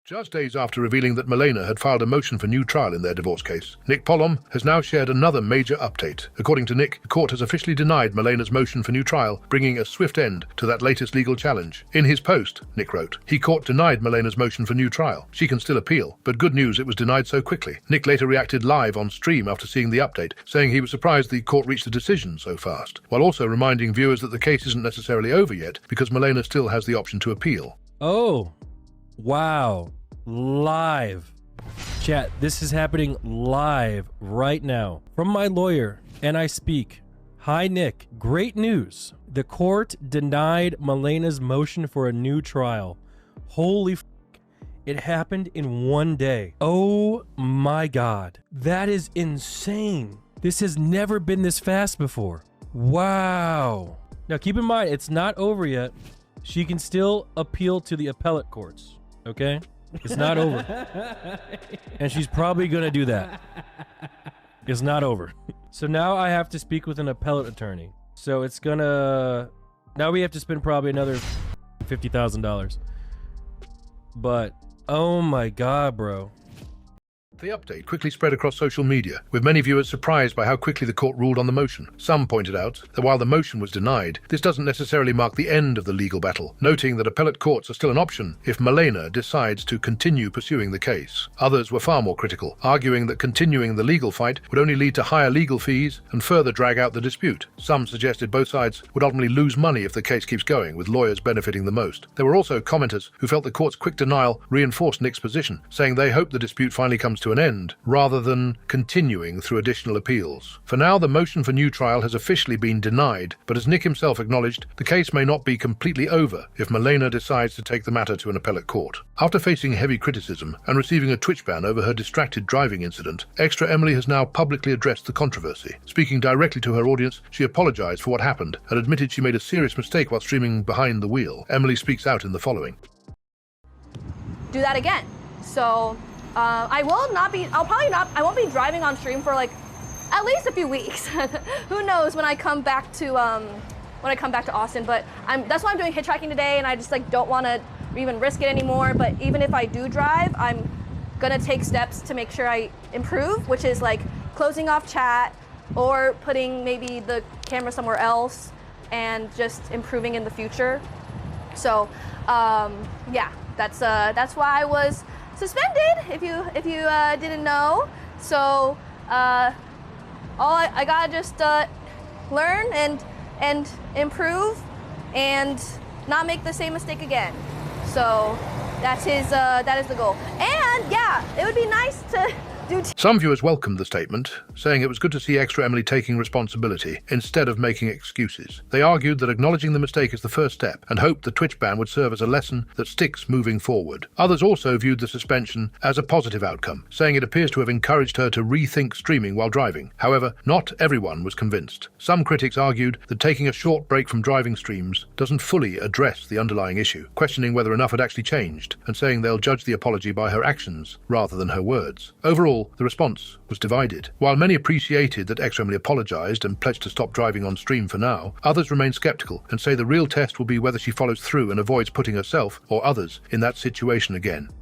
Just days after revealing that Malena had filed a motion for new trial in their divorce case, Nick Polom has now shared another major update. According to Nick, the court has officially denied Malena's motion for new trial, bringing a swift end to that latest legal challenge. In his post, Nick wrote, "Court denied Malena's motion for new trial. She can still appeal, but good news, it was denied so quickly." Nick later reacted live on stream after seeing the update, saying he was surprised the court reached a decision so fast, while also reminding viewers that the case isn't necessarily over yet because Malena still has the option to appeal. Oh, wow. Live. Chat, this is happening live right now from my lawyer, and I speak. Hi, Nick. Great news. The court denied Malena's motion for a new trial. Holy f***. It happened in one day. Oh my God. That is insane. This has never been this fast before. Wow. Now keep in mind, it's not over yet. She can still appeal to the appellate courts, okay? It's not over. And she's probably gonna do that. It's not over. So now I have to speak with an appellate attorney. So it's gonna... Now we have to spend probably another $50,000. But, oh my God, bro. The update quickly spread across social media, with many viewers surprised by how quickly the court ruled on the motion. Some pointed out that while the motion was denied, this doesn't necessarily mark the end of the legal battle, noting that appellate courts are still an option if Malena decides to continue pursuing the case. Others were far more critical, arguing that continuing the legal fight would only lead to higher legal fees and further drag out the dispute. Some suggested both sides would ultimately lose money if the case keeps going, with lawyers benefiting the most. There were also commenters who felt the court's quick denial reinforced Nick's position, saying they hope the dispute finally comes to an end, rather than continuing through additional appeals. For now, the motion for new trial has officially been denied, but as Nick himself acknowledged, the case may not be completely over if Malena decides to take the matter to an appellate court. After facing heavy criticism and receiving a Twitch ban over her distracted driving incident, Extra Emily has now publicly addressed the controversy. Speaking directly to her audience, she apologized for what happened and admitted she made a serious mistake while streaming behind the wheel. Emily speaks out in the following. Do that again. So I won't be driving on stream for like at least a few weeks. Who knows when I come back to Austin, but that's why I'm doing hitchhiking today, and I just like don't want to even risk it anymore. But even if I do drive, I'm gonna take steps to make sure I improve, which is like closing off chat or putting maybe the camera somewhere else and just improving in the future. So yeah, that's why I was suspended, if you didn't know. So I gotta just learn and improve and not make the same mistake again. So that is the goal. And yeah, it would be nice to do. Some viewers welcomed the statement, saying it was good to see Extra Emily taking responsibility instead of making excuses. They argued that acknowledging the mistake is the first step and hoped the Twitch ban would serve as a lesson that sticks moving forward. Others also viewed the suspension as a positive outcome, saying it appears to have encouraged her to rethink streaming while driving. However, not everyone was convinced. Some critics argued that taking a short break from driving streams doesn't fully address the underlying issue, questioning whether enough had actually changed and saying they'll judge the apology by her actions rather than her words. Overall, the response was divided. While many appreciated that Extra Emily apologized and pledged to stop driving on stream for now, others remain skeptical and say the real test will be whether she follows through and avoids putting herself or others in that situation again.